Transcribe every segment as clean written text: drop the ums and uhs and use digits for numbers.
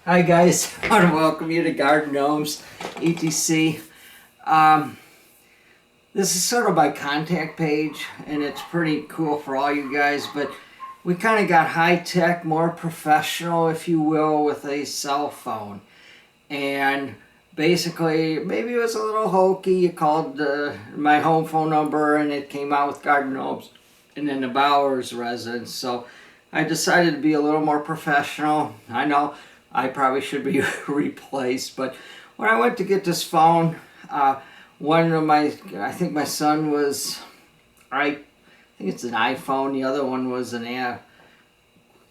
Hi guys, I want to welcome you to Garden Gnomes, ETC. Um, this is sort of my contact page, and it's pretty cool for all you guys, but we kind of got high-tech, more professional, if you will, with a cell phone. And basically, maybe it was a little hokey. You called my home phone number, and it came out with Garden Gnomes, and then the Bowers residence. So I decided to be a little more professional. I know I probably should be replaced, but when I went to get this phone, one of I think my son was, I think it's an iPhone, the other one was an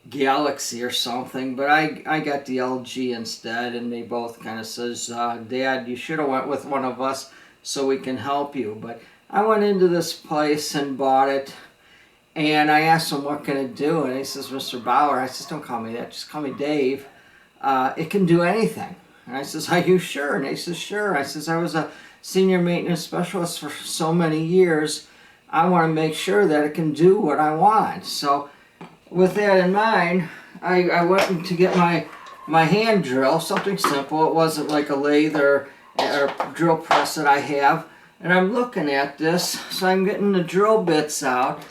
Galaxy or something, but I got the LG instead, and they both kind of says, Dad, you should have went with one of us so we can help you. But I went into this place and bought it, and I asked him, what can it do? And he says, Mr. Bauer. I says, don't call me that, just call me Dave. It can do anything. And I says, are you sure? And he says, sure. I says, I was a senior maintenance specialist for so many years. I want to make sure that it can do what I want. So with that in mind, I went to get my hand drill, something simple. It wasn't like a lathe or drill press that I have. And I'm looking at this, so I'm getting the drill bits out.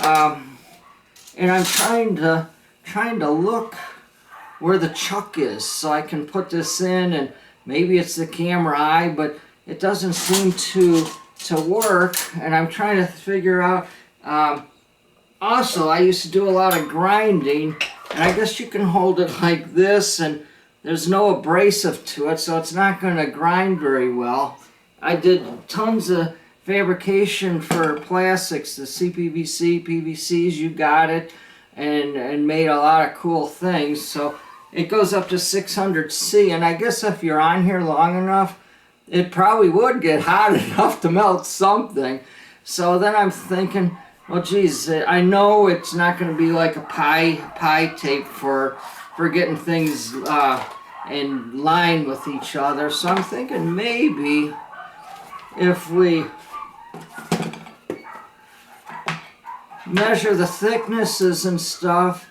And I'm trying to look where the chuck is so I can put this in, and maybe it's the camera eye, but it doesn't seem to work, and I'm trying to figure out. Also, I used to do a lot of grinding, and I guess you can hold it like this, and there's no abrasive to it, so it's not going to grind very well. I did tons of fabrication for plastics, the CPVC, PVCs, you got it, and made a lot of cool things. So it goes up to 600C, and I guess if you're on here long enough, it probably would get hot enough to melt something. So then I'm thinking, well, geez, I know it's not going to be like a pie tape for getting things in line with each other. So I'm thinking maybe if we measure the thicknesses and stuff,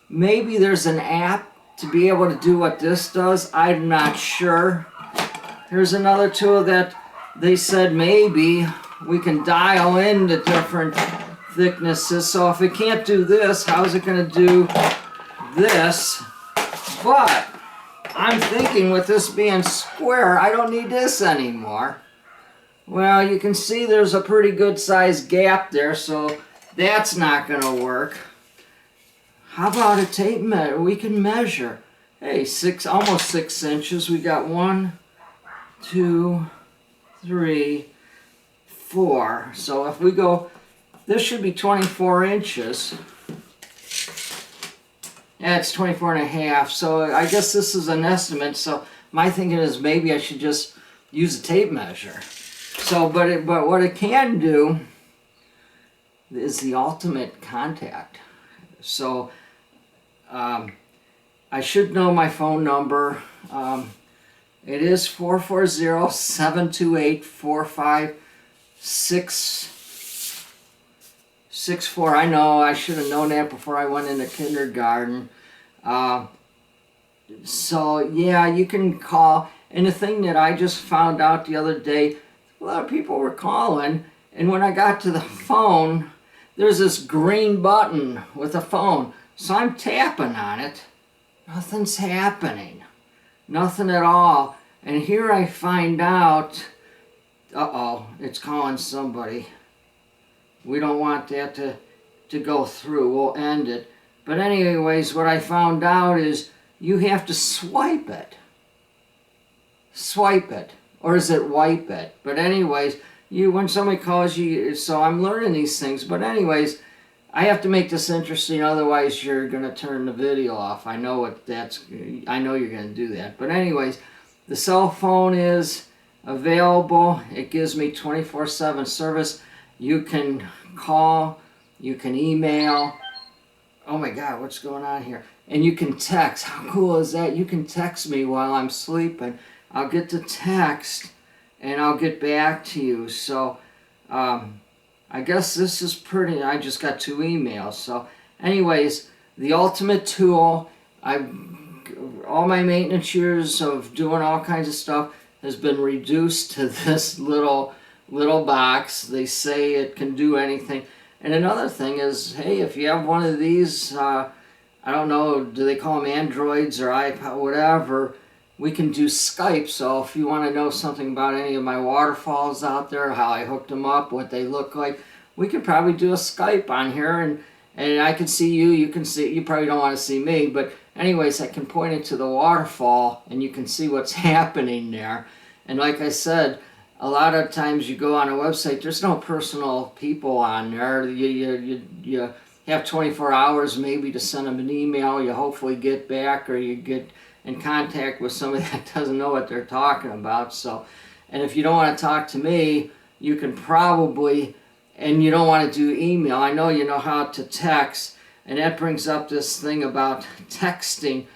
maybe there's an app to be able to do what this does. I'm not sure. Here's another tool that they said maybe we can dial in the different thicknesses. So if it can't do this, how's it going to do this? But I'm thinking with this being square, I don't need this anymore. Well, you can see there's a pretty good sized gap there, so that's not going to work. How about a tape measure? We can measure. Hey, almost 6 inches. We got 1, 2, 3, 4. So if we go, this should be 24 inches. Yeah, it's 24 and a half. So I guess this is an estimate. So my thinking is maybe I should just use a tape measure. So, but what it can do is the ultimate contact. So I should know my phone number. It is 440-728-4564. I know I should have known that before I went into kindergarten. So yeah, you can call. And the thing that I just found out the other day, a lot of people were calling, and when I got to the phone, there's this green button with a phone. So I'm tapping on it. Nothing's happening. Nothing at all. And here I find out, uh-oh, it's calling somebody. We don't want that to go through. We'll end it. But anyways, what I found out is you have to swipe it. Swipe it. Or is it wipe it? But anyways, when somebody calls you, so I'm learning these things. But anyways, I have to make this interesting, otherwise you're going to turn the video off. I know you're going to do that. But anyways, the cell phone is available. It gives me 24/7 service. You can call, you can email. Oh my God, what's going on here? And you can text. How cool is that? You can text me while I'm sleeping. I'll get the text and I'll get back to you. So I guess this is pretty. I just got 2 emails. So anyways, the ultimate tool. I've all my maintenance years of doing all kinds of stuff has been reduced to this little box. They say it can do anything. And another thing is, hey, if you have one of these, I don't know, do they call them Androids or iPod, whatever, we can do Skype. So if you want to know something about any of my waterfalls out there, how I hooked them up, what they look like, we could probably do a Skype on here, and I can see you, you can see, you probably don't want to see me, but anyways, I can point it to the waterfall and you can see what's happening there. And like I said, a lot of times you go on a website, there's no personal people on there. You have 24 hours maybe to send them an email, you hopefully get back, or you get in contact with somebody that doesn't know what they're talking about. So, and if you don't want to talk to me, you can probably, and you don't want to do email, I know you know how to text, and that brings up this thing about texting.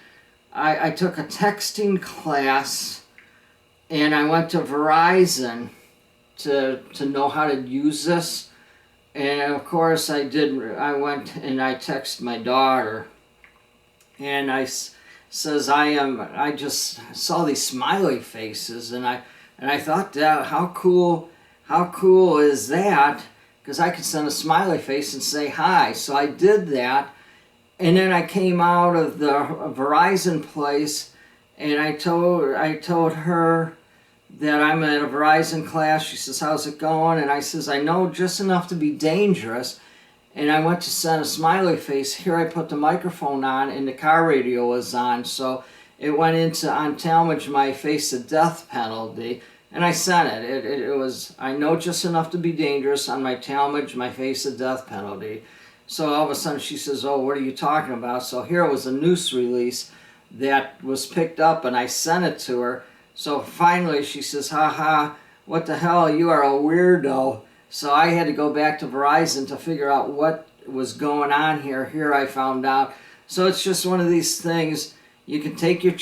I took a texting class, and I went to Verizon to know how to use this. And of course I went and I texted my daughter, and I says I just saw these smiley faces, and I thought, that how cool is that? Because I could send a smiley face and say hi. So I did that, and then I came out of the Verizon place, and I told her that I'm at a Verizon class. She says, how's it going? And I says, I know just enough to be dangerous. And I went to send a smiley face. Here I put the microphone on, and the car radio was on. So it went into on Talmadge, my face the death penalty. And I sent it. It was, I know just enough to be dangerous on my Talmadge, my face the death penalty. So all of a sudden she says, oh, what are you talking about? So here was a news release that was picked up, and I sent it to her. So finally she says, haha, what the hell, you are a weirdo. So I had to go back to Verizon to figure out what was going on here. Here I found out. So it's just one of these things. You can take your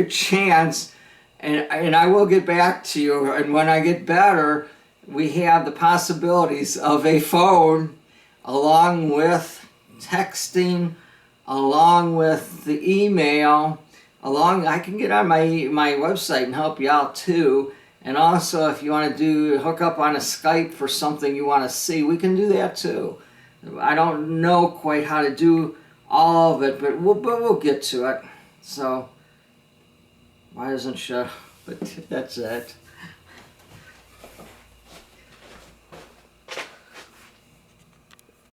chance, and I will get back to you. And when I get better, we have the possibilities of a phone, along with texting, along with the email, I can get on my website and help you out too. And also, if you want to hook up on a Skype for something you want to see, we can do that too. I don't know quite how to do all of it, but we'll get to it. So, why doesn't shut? But that's it.